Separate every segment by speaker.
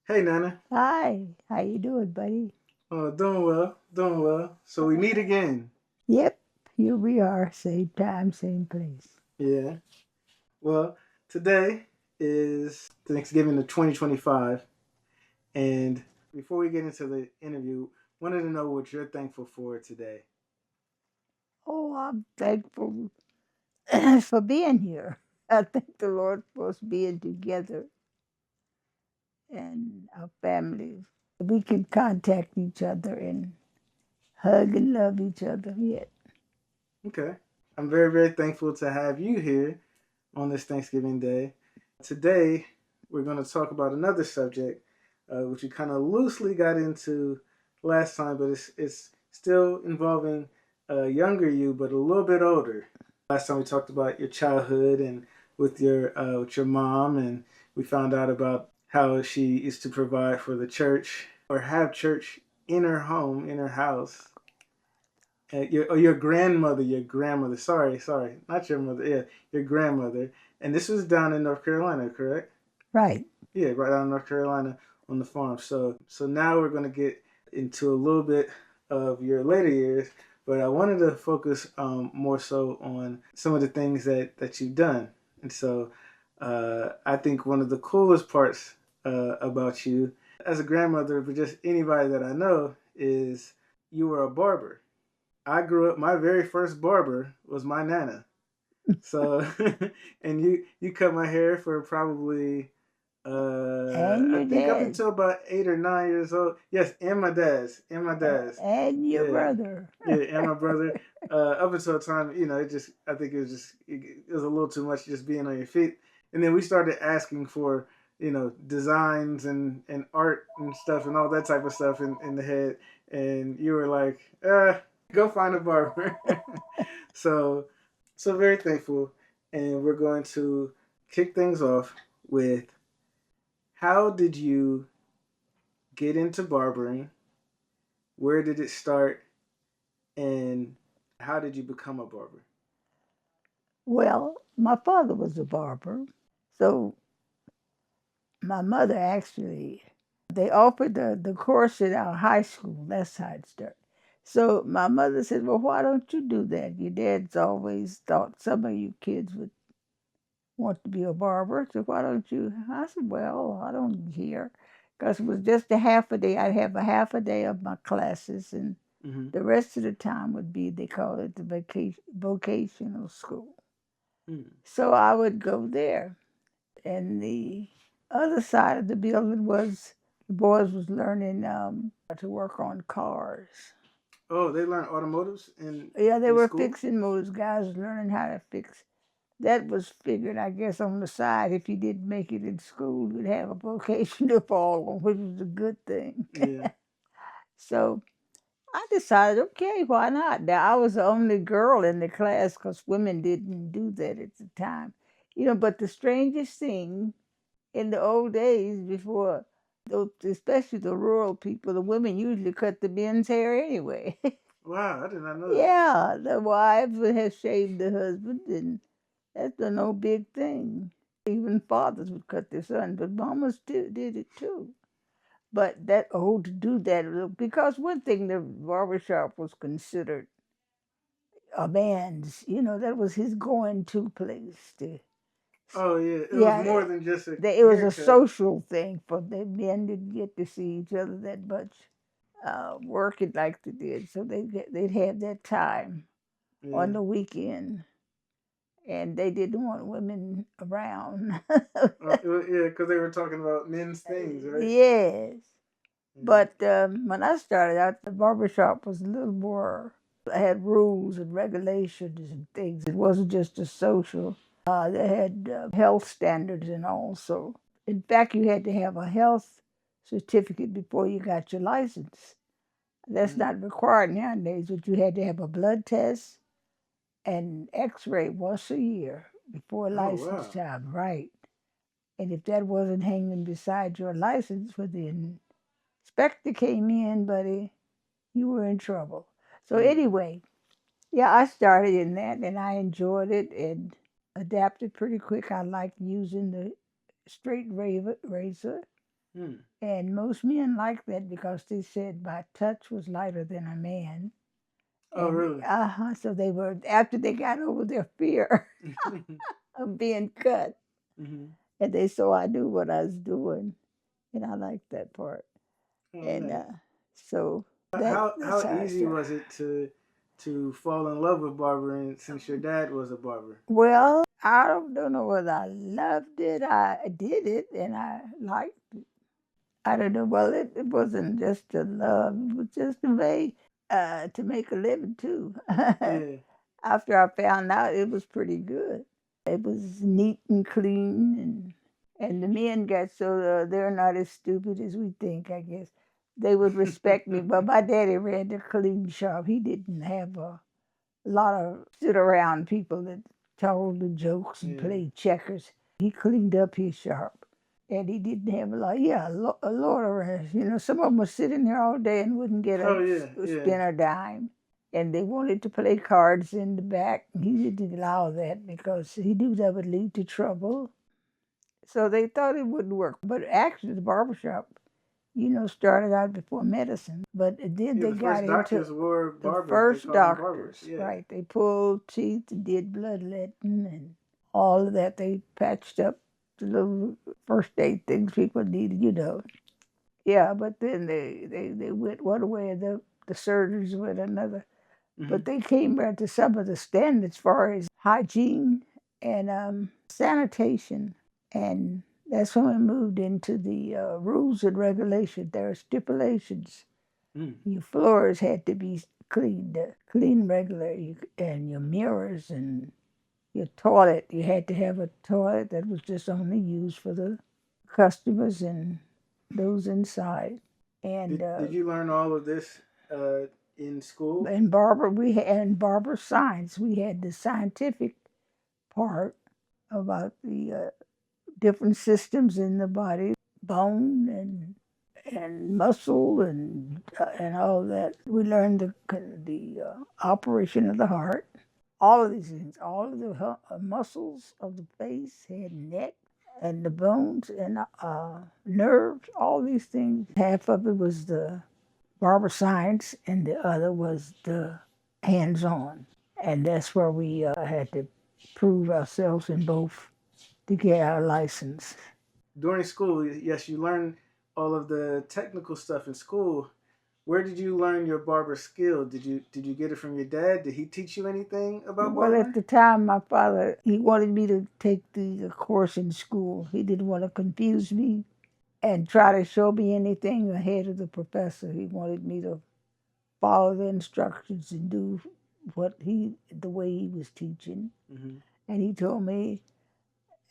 Speaker 1: Hey, Nana.
Speaker 2: Hi, how you doing, buddy?
Speaker 1: Oh, doing well, doing well. So we meet again.
Speaker 2: Yep, here we are, same time, same place.
Speaker 1: Yeah. Well, today is Thanksgiving of 2025, and before we get into the interview, wanted to know what you're thankful for today.
Speaker 2: Oh, I'm thankful for being here. I thank the Lord for us being together and our families. We can contact each other and hug and love each other yet.
Speaker 1: Okay. I'm very, very thankful to have you here on this Thanksgiving Day. Today, we're going to talk about another subject, which we kind of loosely got into last time, but it's still involving a younger you, but a little bit older. Last time we talked about your childhood and with your mom, and we found out about how she used to provide for the church or have church in her home, in her house. Your grandmother, sorry, not your mother, yeah, your grandmother. And this was down in North Carolina, correct?
Speaker 2: Right.
Speaker 1: Yeah, right down in North Carolina on the farm. So now we're going to get into a little bit of your later years, but I wanted to focus more so on some of the things that you've done. And so I think one of the coolest parts about you as a grandmother, but just anybody that I know, is you were a barber. I grew up. My very first barber was my nana. So, and you cut my hair for probably
Speaker 2: And
Speaker 1: I
Speaker 2: your
Speaker 1: think up
Speaker 2: dad.
Speaker 1: until about 8 or 9 years old. Yes, and my dad's.
Speaker 2: And your
Speaker 1: Yeah,
Speaker 2: brother.
Speaker 1: yeah, and my brother. Up until a time, it just I think it was a little too much just being on your feet. And then we started asking for designs and art and stuff and all that type of stuff in the head. And you were like, go find a barber. so so very thankful, and we're going to kick things off with how did you get into barbering? Where did it start? And how did you become a barber?
Speaker 2: Well, my father was a barber, so my mother actually, they offered the course at our high school. That's how it started. So my mother said, well, why don't you do that? Your dad's always thought some of you kids would want to be a barber. So why don't you? I said, well, I don't care. Because it was just a half a day. I'd have a half a day of my classes, and
Speaker 1: Mm-hmm.
Speaker 2: the rest of the time would be, they call it the vocational school.
Speaker 1: Mm.
Speaker 2: So I would go there. And the other side of the building was the boys was learning to work on cars.
Speaker 1: Oh, they learn automotives
Speaker 2: Yeah, they
Speaker 1: in
Speaker 2: were
Speaker 1: school.
Speaker 2: fixing motors. Guys learning how to fix. That was figured, I guess, on the side. If you didn't make it in school, you'd have a vocation to fall on, which was a good thing.
Speaker 1: Yeah.
Speaker 2: So I decided, okay, why not? Now I was the only girl in the class because women didn't do that at the time. But the strangest thing in the old days before, especially the rural people, the women usually cut the men's hair anyway.
Speaker 1: Wow, I did not know that.
Speaker 2: Yeah, the wives would have shaved the husband, and that's no big thing. Even fathers would cut their sons, but mamas did it too. But to do that, because one thing, the barbershop was considered a man's, that was his going to place.
Speaker 1: Oh yeah, it was
Speaker 2: Yeah,
Speaker 1: more than just a
Speaker 2: it was a
Speaker 1: haircut.
Speaker 2: social thing for the men didn't get to see each other that much, working like they did, so they'd have that time on
Speaker 1: Yeah.
Speaker 2: the weekend, and they didn't want women around.
Speaker 1: Yeah, because they were talking about men's things, right?
Speaker 2: Yes,
Speaker 1: Yeah.
Speaker 2: but when I started out, the barbershop was a little more. It had rules and regulations and things. It wasn't just a social. They had health standards and all. So, in fact, you had to have a health certificate before you got your license. That's
Speaker 1: Mm.
Speaker 2: not required nowadays, but you had to have a blood test and X-ray once a year before
Speaker 1: Oh
Speaker 2: license
Speaker 1: wow.
Speaker 2: time, right? And if that wasn't hanging beside your license when the inspector came in, buddy, you were in trouble. So
Speaker 1: Mm.
Speaker 2: anyway, yeah, I started in that and I enjoyed it and adapted pretty quick. I liked using the straight razor.
Speaker 1: Hmm.
Speaker 2: And most men liked that because they said my touch was lighter than a man.
Speaker 1: Oh,
Speaker 2: And
Speaker 1: really?
Speaker 2: so they were, after they got over their fear of being cut,
Speaker 1: Hmm.
Speaker 2: and they saw I knew what I was doing, and I liked that part.
Speaker 1: Oh,
Speaker 2: And
Speaker 1: nice.
Speaker 2: so that's
Speaker 1: How
Speaker 2: how I
Speaker 1: easy
Speaker 2: started.
Speaker 1: was it to fall in love with barbering since your dad was a barber?
Speaker 2: Well, I don't know whether I loved it. I did it, and I liked it. I don't know. Well, it wasn't just a love; it was just a way to make a living too.
Speaker 1: Yeah.
Speaker 2: After I found out, it was pretty good. It was neat and clean, and the men got so they're not as stupid as we think. I guess they would respect me. But my daddy ran the clean shop. He didn't have a lot of sit around people that told the jokes and
Speaker 1: Yeah.
Speaker 2: played checkers. He cleaned up his shop. And he didn't have a lot, yeah, a lot of rest. You know, some of them would sit in there all day and wouldn't get
Speaker 1: Oh,
Speaker 2: a
Speaker 1: yeah. Yeah.
Speaker 2: spin a dime. And they wanted to play cards in the back. He didn't allow that because he knew that would lead to trouble. So they thought it wouldn't work. But actually, the barbershop, started out before medicine. But then
Speaker 1: Yeah.
Speaker 2: they
Speaker 1: The
Speaker 2: got
Speaker 1: first
Speaker 2: into
Speaker 1: doctors were
Speaker 2: the
Speaker 1: barbers. They
Speaker 2: first
Speaker 1: called them barbers.
Speaker 2: doctors,
Speaker 1: Yeah.
Speaker 2: right? They pulled teeth, did bloodletting, and all of that. They patched up the little first aid things people needed. Yeah, but then they went one way and the surgeons went another.
Speaker 1: Hmm.
Speaker 2: But they came back to some of the standards as far as hygiene and sanitation. And that's when we moved into the rules and regulations. There are stipulations.
Speaker 1: Mm.
Speaker 2: Your floors had to be cleaned, clean regular, and your mirrors and your toilet. You had to have a toilet that was just only used for the customers and those inside. And
Speaker 1: Did you learn all of this uh, in school?
Speaker 2: in barber science, we had the scientific part about the different systems in the body, bone and muscle and all that. We learned the operation of the heart, all of these things, all of the muscles of the face, head, neck, and the bones and nerves, all these things. Half of it was the barber science, and the other was the hands-on, and that's where we had to prove ourselves in both to get our license.
Speaker 1: During school, yes, you learned all of the technical stuff in school. Where did you learn your barber skill? Did you get it from your dad? Did he teach you anything about
Speaker 2: Well, at
Speaker 1: barbering?
Speaker 2: the time, my father, he wanted me to take the course in school. He didn't want to confuse me and try to show me anything ahead of the professor. He wanted me to follow the instructions and do the way he was teaching.
Speaker 1: Hmm.
Speaker 2: And he told me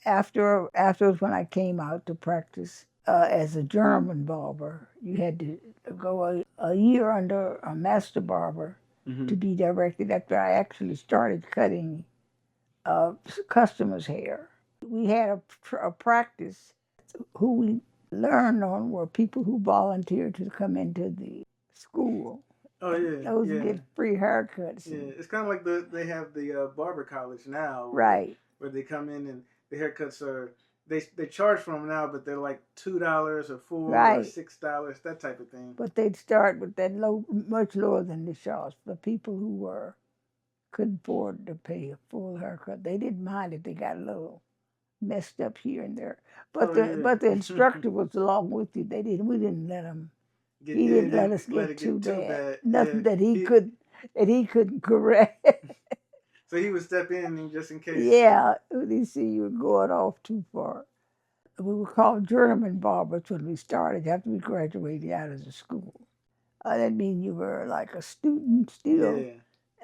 Speaker 2: afterwards when I came out to practice as a German barber, you had to go a year under a master barber
Speaker 1: Hmm.
Speaker 2: to be directed after I actually started cutting customers' hair. We had a practice. Who we learned on were people who volunteered to come into the school,
Speaker 1: Oh,
Speaker 2: and
Speaker 1: yeah,
Speaker 2: those
Speaker 1: yeah,
Speaker 2: get free haircuts.
Speaker 1: yeah.
Speaker 2: And
Speaker 1: It's kind of like they have the barber college now
Speaker 2: right,
Speaker 1: where they come in and the haircuts are they charge for them now, but they're like $2 or four or
Speaker 2: right.
Speaker 1: $6, that type of thing.
Speaker 2: But they'd start with that low, much lower than the shops for people who couldn't afford to pay a full haircut. They didn't mind if they got a little messed up here and there. But
Speaker 1: Oh,
Speaker 2: the
Speaker 1: yeah.
Speaker 2: instructor was along with you. We didn't let him.
Speaker 1: Get
Speaker 2: He
Speaker 1: yeah,
Speaker 2: didn't let
Speaker 1: didn't
Speaker 2: us
Speaker 1: let
Speaker 2: get
Speaker 1: it
Speaker 2: too
Speaker 1: get too
Speaker 2: bad.
Speaker 1: bad. Yeah,
Speaker 2: Nothing that
Speaker 1: he
Speaker 2: he couldn't correct.
Speaker 1: so he would step in just in case.
Speaker 2: Yeah, when he see you were going off too far. We were called German barbers when we started after we graduated out of the school. That means you were like a student still
Speaker 1: Yeah.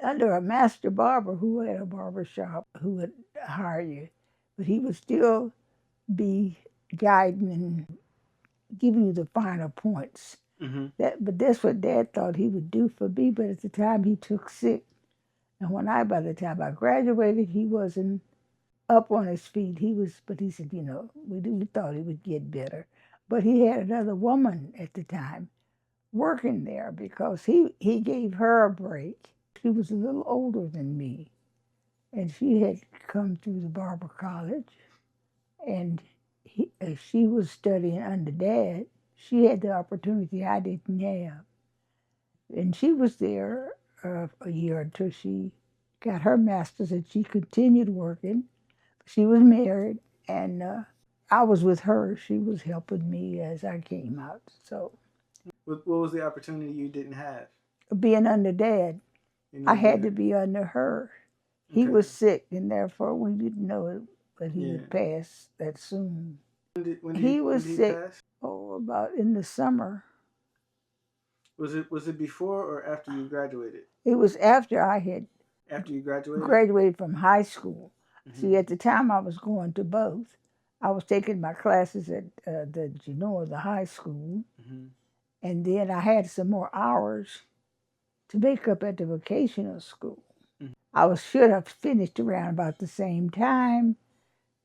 Speaker 2: under a master barber who had a barber shop who would hire you. But he would still be guiding and giving you the finer points.
Speaker 1: Hmm.
Speaker 2: But that's what Dad thought he would do for me. But at the time he took sick. And by the time I graduated, he wasn't up on his feet. But he said, we thought he would get better. But he had another woman at the time working there because he gave her a break. She was a little older than me, and she had come through the barber college, and she was studying under Dad. She had the opportunity I didn't have. And she was there a year until she got her master's, and she continued working. She was married, and I was with her. She was helping me as I came out. So,
Speaker 1: What was the opportunity you didn't have?
Speaker 2: being under Dad, I had to be under her. He
Speaker 1: Okay.
Speaker 2: was sick, and therefore we didn't know that he
Speaker 1: Yeah.
Speaker 2: would pass that soon.
Speaker 1: When
Speaker 2: He
Speaker 1: did
Speaker 2: was
Speaker 1: he
Speaker 2: sick,
Speaker 1: pass?
Speaker 2: about in the summer.
Speaker 1: Was it before or after you graduated?
Speaker 2: It was after I had
Speaker 1: After you graduated?
Speaker 2: graduated from high school.
Speaker 1: Mm-hmm.
Speaker 2: See, at the time I was going to both. I was taking my classes at the high school,
Speaker 1: Mm-hmm.
Speaker 2: and then I had some more hours to make up at the vocational school.
Speaker 1: Mm-hmm.
Speaker 2: I should have finished around about the same time,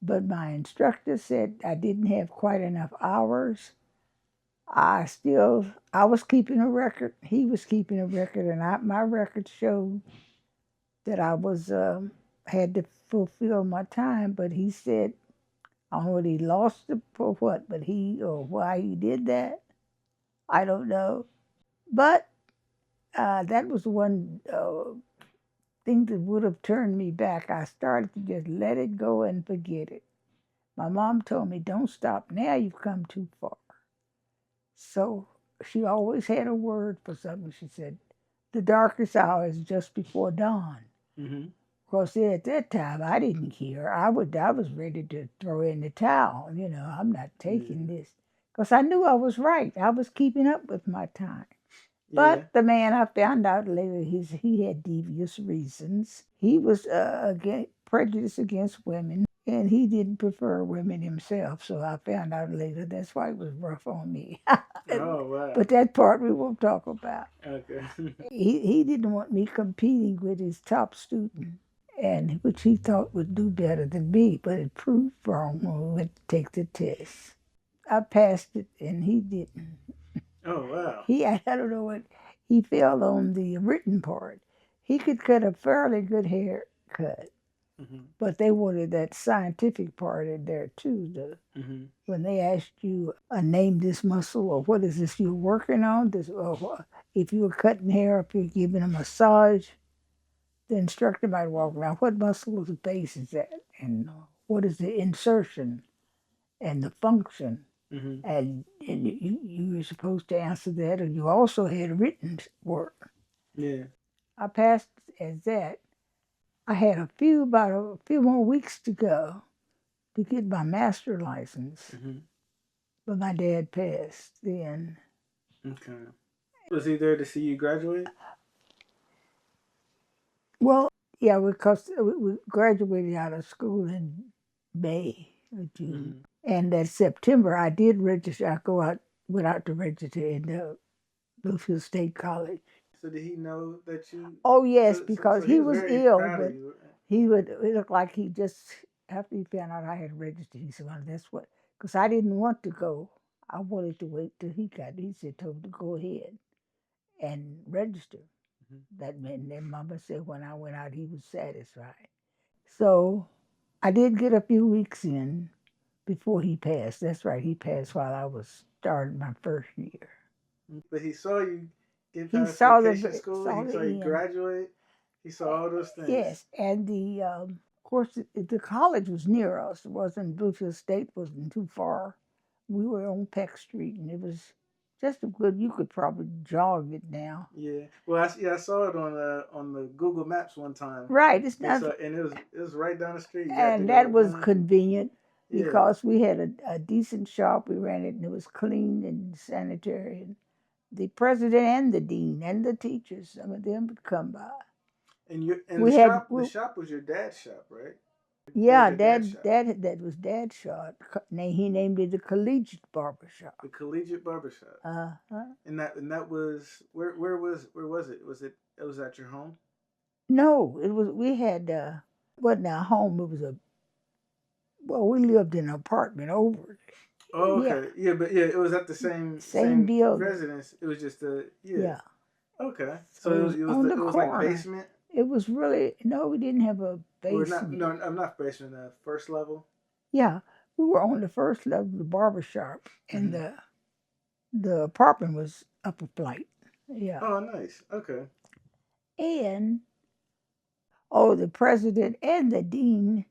Speaker 2: but my instructor said I didn't have quite enough hours. I was keeping a record. He was keeping a record, and my record showed that I was had to fulfill my time. But he said, I don't know what he lost it for what, but or why he did that, I don't know. But that was one thing that would have turned me back. I started to just let it go and forget it. My mom told me, don't stop now, you've come too far. So she always had a word for something. She said, the darkest hour is just before dawn.
Speaker 1: Mm-hmm.
Speaker 2: Of course, at that time, I didn't care. I was ready to throw in the towel. I'm not taking this. Because I knew I was right. I was keeping up with my time.
Speaker 1: Yeah.
Speaker 2: But the man, I found out later, he had devious reasons. He was prejudiced against women, and he didn't prefer women himself. So I found out later that's why it was rough on me.
Speaker 1: Oh, wow.
Speaker 2: But that part we won't talk about.
Speaker 1: Okay.
Speaker 2: He didn't want me competing with his top student, and which he thought would do better than me, but it proved wrong when we went to take the test. I passed it, and he didn't.
Speaker 1: Oh, wow.
Speaker 2: I don't know what, he failed on the written part. He could cut a fairly good haircut,
Speaker 1: Mm-hmm.
Speaker 2: but they wanted that scientific part in there too.
Speaker 1: Mm-hmm.
Speaker 2: When they asked you, name this muscle, or what is this you're working on, or if you were cutting hair, if you're giving a massage, the instructor might walk around, what muscle of the base is that? And what is the insertion and the function?
Speaker 1: Mm-hmm.
Speaker 2: And you were supposed to answer that, and you also had written work.
Speaker 1: Yeah.
Speaker 2: I passed as that. I had about a few more weeks to go to get my master license,
Speaker 1: Mm-hmm.
Speaker 2: but my dad passed then.
Speaker 1: Okay. Was he there to see you graduate?
Speaker 2: Well, yeah, because we graduated out of school in May or June. Mm-hmm. And that September, I did register. Went out to register in the Bluefield State College.
Speaker 1: So did he know that you?
Speaker 2: Oh yes, because he was ill, but it looked like he just, after he found out I had registered, he said, well, that's what, because I didn't want to go. I wanted to wait till he told me to go ahead and register. Mm-hmm. That meant, then Mama said when I went out, he was satisfied. So I did get a few weeks in before he passed. That's right, he passed while I was starting my first year.
Speaker 1: But he saw you get past vacation school, he saw you
Speaker 2: end.
Speaker 1: Graduate, he saw all those things.
Speaker 2: Yes, and of course, the college was near us. It wasn't, Bluefield State wasn't too far. We were on Peck Street, and it was just a good, you could probably jog it now.
Speaker 1: Yeah. Well, I saw it on the Google Maps one time.
Speaker 2: Right. It's not,
Speaker 1: and it was right down the street.
Speaker 2: And that was convenient because we had a decent shop. We ran it, and it was clean and sanitary. And the president and the dean and the teachers, some of them would come by.
Speaker 1: And the shop was your dad's shop, right?
Speaker 2: Yeah, that was Dad's shop. He named it the Collegiate Barber Shop.
Speaker 1: The Collegiate Barber Shop.
Speaker 2: Uh-huh.
Speaker 1: And that was where was it? It was at your home?
Speaker 2: No, it was, we had wasn't our home. It was we lived in an apartment over.
Speaker 1: Oh, okay. Yeah, but it was at the same
Speaker 2: building.
Speaker 1: Residence. It was just
Speaker 2: yeah.
Speaker 1: Okay. So it was like basement?
Speaker 2: It was really, no, we didn't have a basement.
Speaker 1: I'm not basement, first level?
Speaker 2: Yeah, We were on the first level of the barber shop, and
Speaker 1: Mm-hmm.
Speaker 2: the apartment was upper flight. Yeah.
Speaker 1: Oh, nice. Okay.
Speaker 2: And oh, the president and the dean,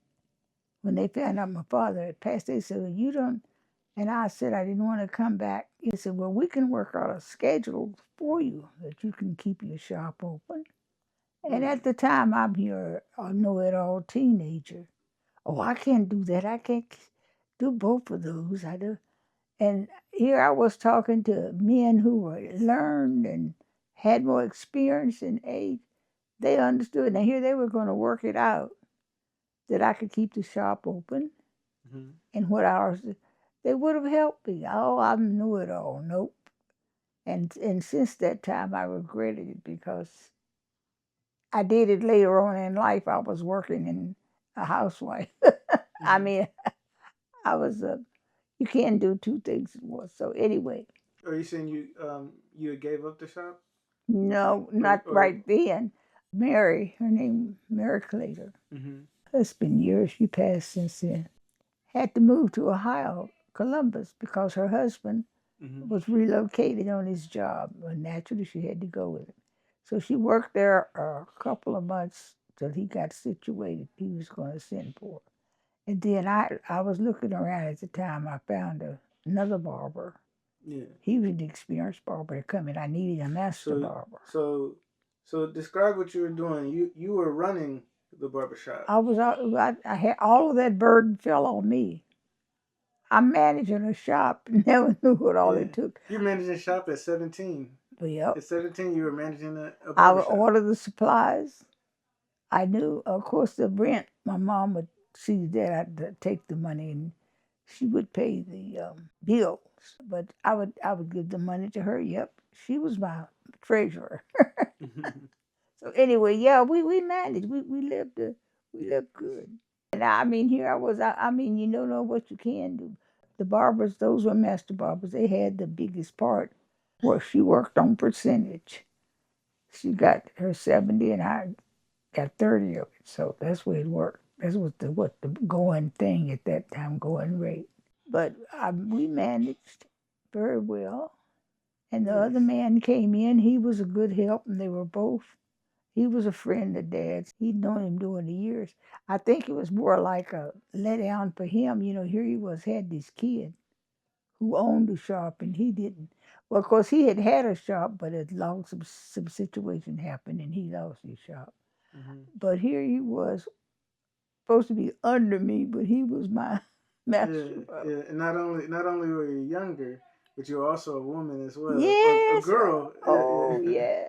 Speaker 2: when they found out my father had passed, they said, well, you don't. And I said I didn't want to come back. He said, well, we can work out a schedule for you that you can keep your shop open. And at the time, I'm here, a know-it-all teenager. Oh, I can't do that. I can't do both of those. I do. And here I was talking to men who were learned and had more experience and age. They understood. Now here they were going to work it out that I could keep the shop open
Speaker 1: Mm-hmm.
Speaker 2: and what hours they would have helped me. Oh, I knew it all. Nope. And since that time, I regretted it because I did it later on in life. I was working in a housewife. I
Speaker 1: Mm-hmm.
Speaker 2: mean, I was a. You can't do two things at once. So anyway,
Speaker 1: Are you saying you had gave up the shop,
Speaker 2: no,
Speaker 1: or
Speaker 2: not
Speaker 1: or?
Speaker 2: right then. Mary, her name Mary Clater.
Speaker 1: Mm-hmm.
Speaker 2: It's been years. She passed since then. Had to move to Ohio, Columbus, because her husband
Speaker 1: Mm-hmm.
Speaker 2: was relocated on his job. And naturally, she had to go with him. So she worked there a couple of months till he got situated. He was going to send for her. And then I was looking around at the time. I found another barber.
Speaker 1: Yeah.
Speaker 2: He was an experienced barber to come in. I needed a master
Speaker 1: So
Speaker 2: barber.
Speaker 1: so so describe what you were doing. You were running the barbershop.
Speaker 2: I had all of that burden fell on me. I'm managing a shop. Never knew what all
Speaker 1: Yeah.
Speaker 2: it took.
Speaker 1: You're managing a shop at 17.
Speaker 2: But yep,
Speaker 1: At 17, you were managing a
Speaker 2: I would
Speaker 1: barbershop.
Speaker 2: order the supplies. I knew, of course, the rent. My mom would see that I'd take the money and she would pay the bills. But I would give the money to her. Yep, she was my treasurer. So anyway, yeah, we managed. We lived good. And I mean, here I was. I mean, you don't know what you can do. The barbers, those were master barbers. They had the biggest part where she worked on percentage. She got her 70 and I got 30 of it. So that's where it worked. That's what the going thing at that time, going rate. But we managed very well. And the other
Speaker 1: Nice.
Speaker 2: man came in. He was a good help, and they were both. He was a friend of Dad's. He'd known him during the years. I think it was more like a letdown for him. You know, here he was, had this kid who owned a shop, and he didn't. Well, of course, he had a shop, but it lost some situation happened, and he lost his shop.
Speaker 1: Mm-hmm.
Speaker 2: But here he was, supposed to be under me, but he was my master
Speaker 1: Yeah,
Speaker 2: barber.
Speaker 1: yeah. And not only were you younger, but you're also a woman as well, or a
Speaker 2: Yes.
Speaker 1: girl. Yeah,
Speaker 2: Oh,
Speaker 1: yeah.
Speaker 2: yeah.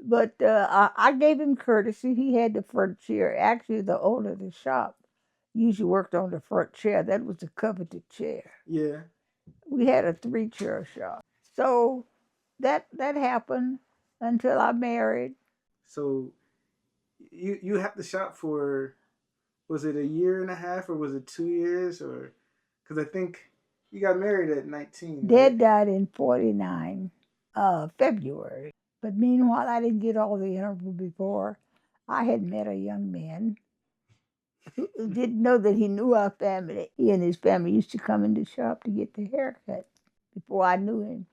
Speaker 2: But I gave him courtesy. He had the front chair. Actually, the owner of the shop usually worked on the front chair. That was the coveted chair.
Speaker 1: Yeah.
Speaker 2: We had a three-chair shop. So that happened until I married.
Speaker 1: So you had the shop for, was it a year and a half or was it 2 years, or because I think you got married at 19, right?
Speaker 2: Dad died in 49, February. But meanwhile, I didn't get all the interview before. I had met a young man who didn't know that he knew our family. He and his family used to come in the shop to get their haircut before I knew him.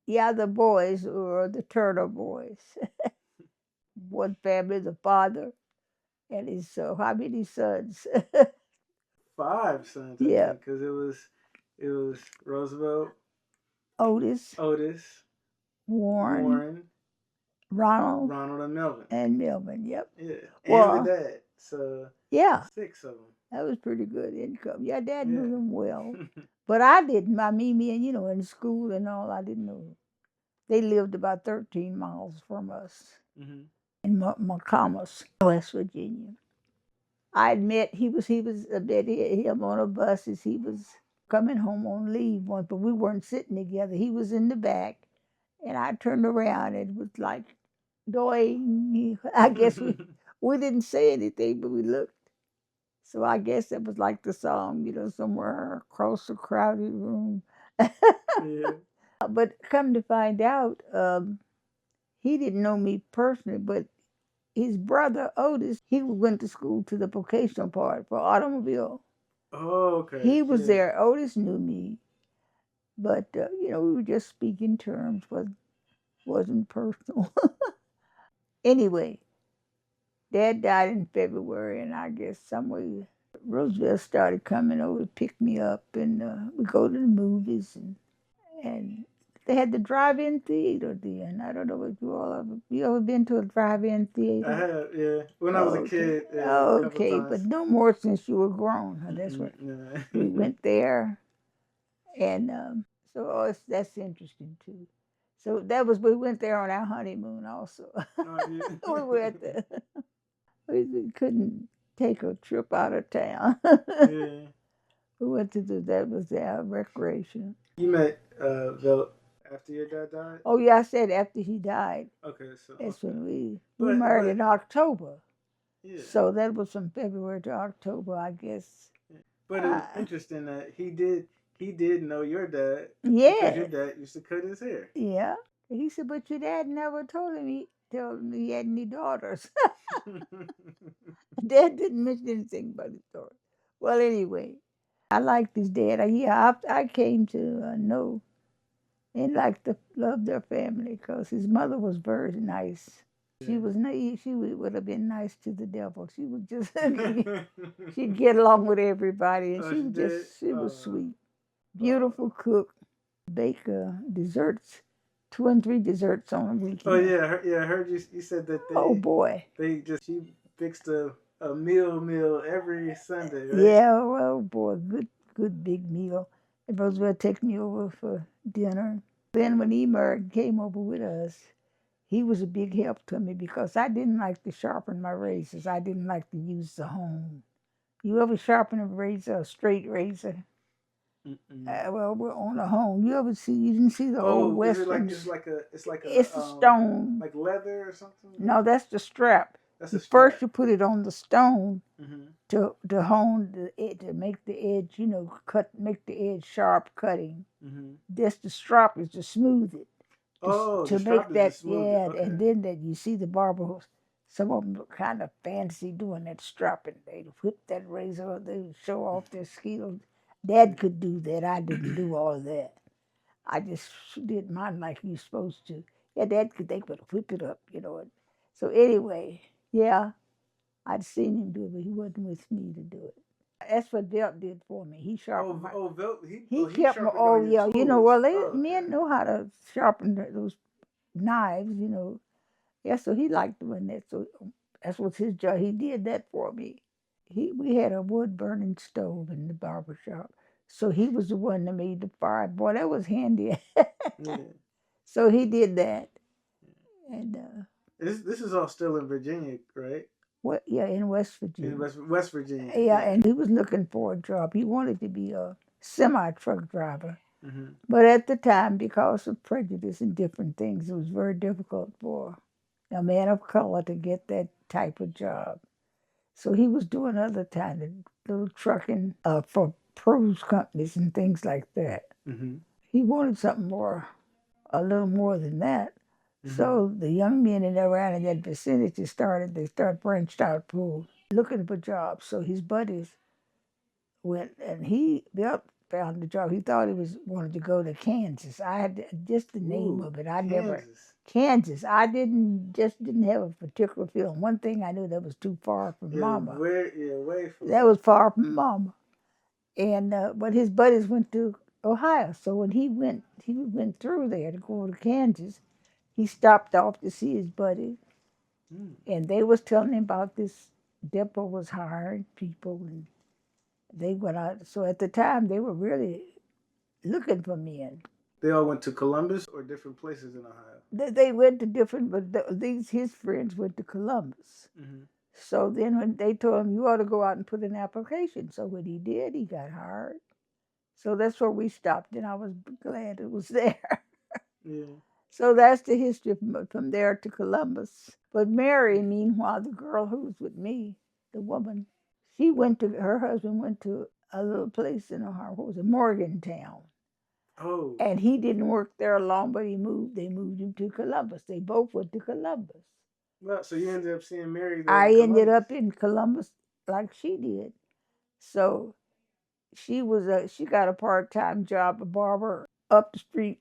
Speaker 2: Yeah, the boys were the Turner boys. One family, the father and his how many sons?
Speaker 1: Five sons, I
Speaker 2: Yeah,
Speaker 1: think, because it was Roosevelt,
Speaker 2: Otis,
Speaker 1: Otis,
Speaker 2: Warren,
Speaker 1: Warren,
Speaker 2: Ronald,
Speaker 1: Ronald, and Melvin.
Speaker 2: and Melvin. Yep.
Speaker 1: Yeah, and the
Speaker 2: Well,
Speaker 1: dad. So
Speaker 2: yeah,
Speaker 1: six of them.
Speaker 2: that was pretty good income. Yeah, Dad knew
Speaker 1: Yeah.
Speaker 2: them well, but I didn't. My me and in school and all, I didn't know. They lived about 13 miles from us
Speaker 1: Hmm.
Speaker 2: in McComas, West Virginia. I admit he was a bit him on a bus as he was coming home on leave once, but we weren't sitting together. He was in the back, and I turned around and it was like doing. I guess we didn't say anything, but we looked. So I guess that was like the song, somewhere across a crowded room.
Speaker 1: Yeah.
Speaker 2: But come to find out, he didn't know me personally, but his brother Otis, he went to school to the vocational part for automobile.
Speaker 1: Oh, okay.
Speaker 2: He was
Speaker 1: Yeah.
Speaker 2: there. Otis knew me, but we were just speaking terms, wasn't personal. Anyway, Dad died in February, and I guess somewhere Roosevelt started coming over to pick me up, and we go to the movies, and they had the drive-in theater then. I don't know if you ever been to a drive-in
Speaker 1: I
Speaker 2: theater?
Speaker 1: have, yeah. When I was a
Speaker 2: Okay,
Speaker 1: kid, yeah, a couple
Speaker 2: okay, but
Speaker 1: times.
Speaker 2: no more since you were grown. Huh? That's what
Speaker 1: Yeah.
Speaker 2: we went there, and so that's interesting too. So we went there on our honeymoon also.
Speaker 1: Oh, yeah.
Speaker 2: We were at the we couldn't take a trip out of town.
Speaker 1: Yeah.
Speaker 2: We went to that was our recreation.
Speaker 1: You met Vel after your dad died?
Speaker 2: Oh yeah, I said after he died.
Speaker 1: Okay, so
Speaker 2: That's
Speaker 1: okay.
Speaker 2: when we
Speaker 1: But
Speaker 2: married in October.
Speaker 1: yeah.
Speaker 2: So that was from February to October, I guess.
Speaker 1: Yeah. But it was
Speaker 2: Uh,
Speaker 1: interesting that he did know your dad because your
Speaker 2: yeah,
Speaker 1: dad used to cut his hair.
Speaker 2: yeah. He said, but your dad never told him he had any daughters. Dad didn't mention anything about his daughter. Well, anyway, I liked his dad. I came to know and like to love their family because his mother was very nice. She
Speaker 1: Yeah.
Speaker 2: was naive. She would have been nice to the devil. She was just she'd get along with everybody, and
Speaker 1: Oh, she did.
Speaker 2: she was sweet,
Speaker 1: Uh,
Speaker 2: beautiful cook, bake desserts, 2 and 3 desserts on a
Speaker 1: oh
Speaker 2: weekend.
Speaker 1: yeah, I heard you. You said that
Speaker 2: Oh boy,
Speaker 1: she fixed a meal every Sunday, right?
Speaker 2: yeah, well boy, good big meal. And Roosevelt take me over for dinner. Then when Emer came over with us, he was a big help to me because I didn't like to sharpen my razors. I didn't like to use the hone. You ever sharpen a razor, a straight razor?
Speaker 1: Mm-mm.
Speaker 2: Well, we're on a home. You didn't see the old
Speaker 1: Oh, is it like
Speaker 2: westerns?
Speaker 1: it's like
Speaker 2: It's
Speaker 1: a
Speaker 2: a stone.
Speaker 1: like leather or something?
Speaker 2: No, that's the strap.
Speaker 1: That's a
Speaker 2: First
Speaker 1: strap.
Speaker 2: you put it on the stone
Speaker 1: Mm-hmm.
Speaker 2: to hone to make the edge, make the edge sharp cutting.
Speaker 1: Mm-hmm.
Speaker 2: This the strap is to smooth it,
Speaker 1: Oh, the
Speaker 2: to make
Speaker 1: strap is to
Speaker 2: that,
Speaker 1: smooth it.
Speaker 2: yeah.
Speaker 1: Okay.
Speaker 2: And then that you see the barber, some of them look kind of fancy doing that strapping. They whip that razor, they show off their skills. Dad could do that. I didn't do all of that. I just did mine like you're supposed to. Yeah, they could whip it up. So anyway, yeah, I'd seen him do it, but he wasn't with me to do it. That's what Belt did for me. He sharpened my. He
Speaker 1: He
Speaker 2: kept me.
Speaker 1: sharpened all
Speaker 2: Oh
Speaker 1: your
Speaker 2: yeah,
Speaker 1: tools.
Speaker 2: well,
Speaker 1: Oh, okay.
Speaker 2: men know how to sharpen those knives. Yeah, so he liked doing that. So that was his job. He did that for me. We had a wood burning stove in the barber shop. So he was the one that made the fire. Boy, that was handy.
Speaker 1: Yeah.
Speaker 2: So he did that. And
Speaker 1: This is all still in Virginia, right?
Speaker 2: what? Yeah, in West
Speaker 1: In
Speaker 2: Virginia.
Speaker 1: West Virginia.
Speaker 2: Yeah,
Speaker 1: Yeah.
Speaker 2: and he was looking for a job. He wanted to be a semi truck driver.
Speaker 1: Mm-hmm.
Speaker 2: But at the time, because of prejudice and different things, it was very difficult for a man of color to get that type of job. So he was doing other kind of little trucking for cruise companies and things like that.
Speaker 1: Mm-hmm.
Speaker 2: He wanted something more, a little more than that.
Speaker 1: Mm-hmm.
Speaker 2: So the young men around in that vicinity they started branched out pool looking for jobs. So his buddies went and Bill found the job. He thought he wanted to go to Kansas. I had just the name
Speaker 1: Ooh,
Speaker 2: of it. I never
Speaker 1: Kansas.
Speaker 2: Kansas. I didn't have a particular feeling. One thing I knew that was too far from
Speaker 1: Yeah,
Speaker 2: Mama.
Speaker 1: way from
Speaker 2: That was far from Mama. And but his buddies went to Ohio. So when he went through there to go to Kansas. He stopped off to see his buddies,
Speaker 1: Mm.
Speaker 2: and they was telling him about this depot was hiring people, and they went out. So at the time, they were really looking for men.
Speaker 1: They all went to Columbus or different places in Ohio.
Speaker 2: They went to different, but his friends went to Columbus.
Speaker 1: Mm-hmm.
Speaker 2: So then when they told him, you ought to go out and put an application. So when he did, he got hired. So that's where we stopped, and I was glad it was there.
Speaker 1: Yeah.
Speaker 2: So that's the history from there to Columbus. But Mary, meanwhile, the girl who was with me, the woman, her husband went to a little place in Ohio, what was it, Morgantown.
Speaker 1: Oh.
Speaker 2: And he didn't work there long, but they moved him to Columbus. They both went to Columbus.
Speaker 1: Well, so you ended up seeing Mary there in
Speaker 2: I ended
Speaker 1: Columbus.
Speaker 2: up in Columbus like she did. So she got a part-time job, a barber up the street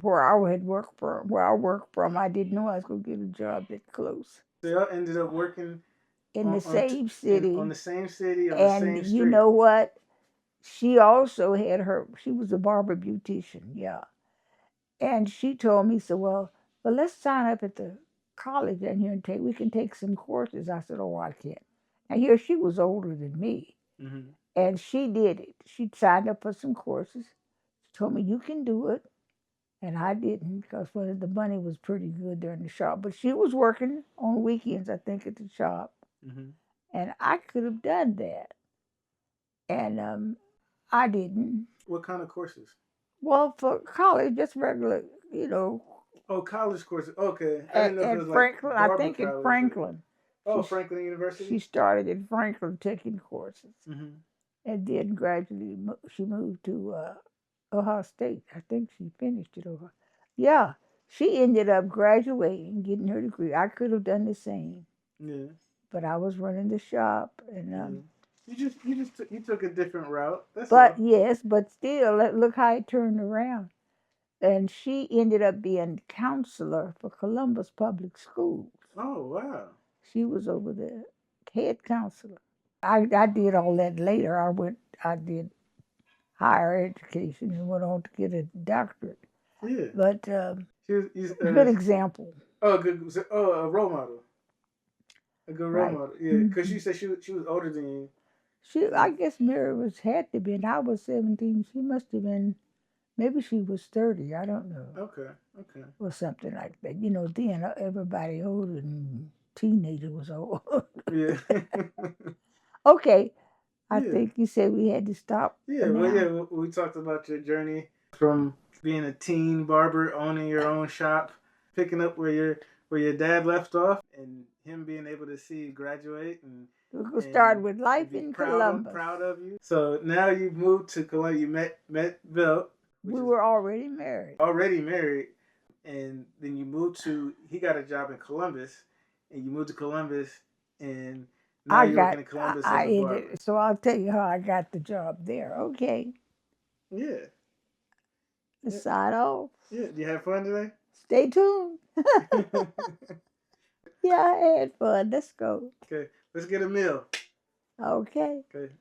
Speaker 2: where I worked from. I didn't know I was gonna get a job that close
Speaker 1: So y'all ended up working
Speaker 2: in the
Speaker 1: on
Speaker 2: same
Speaker 1: on
Speaker 2: city.
Speaker 1: the same city on the
Speaker 2: And
Speaker 1: same
Speaker 2: you
Speaker 1: street.
Speaker 2: know what? She also had she was a barber beautician, yeah. And she told me, so well, let's sign up at the college down here and we can take some courses. I said, oh, I can't. And here she was older than me.
Speaker 1: Mm-hmm.
Speaker 2: And she did it. She signed up for some courses. She told me, you can do it. And I didn't because the money was pretty good there in the shop. But she was working on weekends, I think, at the shop.
Speaker 1: Mm-hmm.
Speaker 2: And I could have done that. And I didn't.
Speaker 1: What kind of courses?
Speaker 2: Well, for college, just regular, you know.
Speaker 1: Oh, college courses. Okay, I didn't know if it
Speaker 2: At
Speaker 1: was like
Speaker 2: Franklin, I
Speaker 1: barber
Speaker 2: think at
Speaker 1: college.
Speaker 2: Franklin.
Speaker 1: Oh,
Speaker 2: She,
Speaker 1: Franklin University.
Speaker 2: she started at Franklin taking courses.
Speaker 1: Mm-hmm.
Speaker 2: And then gradually she moved to Ohio State. I think she finished at Ohio. Yeah, she ended up graduating, getting her degree. I could have done the same.
Speaker 1: Yeah.
Speaker 2: But I was running the shop, and
Speaker 1: Yeah. You took a different route. That's
Speaker 2: but
Speaker 1: all.
Speaker 2: yes, but still, look how it turned around. And she ended up being counselor for Columbus Public Schools.
Speaker 1: Oh wow.
Speaker 2: She was over there, head counselor. I did all that later. I did higher education and went on to get a doctorate.
Speaker 1: Yeah.
Speaker 2: But good example.
Speaker 1: Oh, good. Oh, a role model. A good role
Speaker 2: Right.
Speaker 1: model. Yeah, because
Speaker 2: Mm-hmm.
Speaker 1: you said she was older than you.
Speaker 2: I guess Mary had to be. And I was 17. She must have been. Maybe she was 30. I don't know.
Speaker 1: Okay. Okay.
Speaker 2: Or something like that. You know, then everybody older than teenager was old.
Speaker 1: Yeah.
Speaker 2: Okay. I
Speaker 1: Yeah.
Speaker 2: think you said we had to stop for
Speaker 1: Yeah. Well,
Speaker 2: now.
Speaker 1: yeah. We talked about your journey from being a teen barber, owning your own shop, picking up where your dad left off, and him being able to see you graduate
Speaker 2: We'll start with
Speaker 1: and
Speaker 2: life
Speaker 1: be
Speaker 2: in Columbus.
Speaker 1: proud of you. So now you've moved to Columbia. You met Bill, which
Speaker 2: We
Speaker 1: is
Speaker 2: were already married.
Speaker 1: already married, and then you moved to. He got a job in Columbus, and you moved to Columbus, and now you're working in Columbus as
Speaker 2: I
Speaker 1: a barber.
Speaker 2: ended, so I'll tell you how I got the job there. Okay,
Speaker 1: Yeah.
Speaker 2: let's
Speaker 1: Yeah.
Speaker 2: sign off.
Speaker 1: Yeah. You have fun today?
Speaker 2: Stay tuned. Yeah, I had fun. Let's go.
Speaker 1: Okay. Let's get a meal.
Speaker 2: Okay.
Speaker 1: Okay.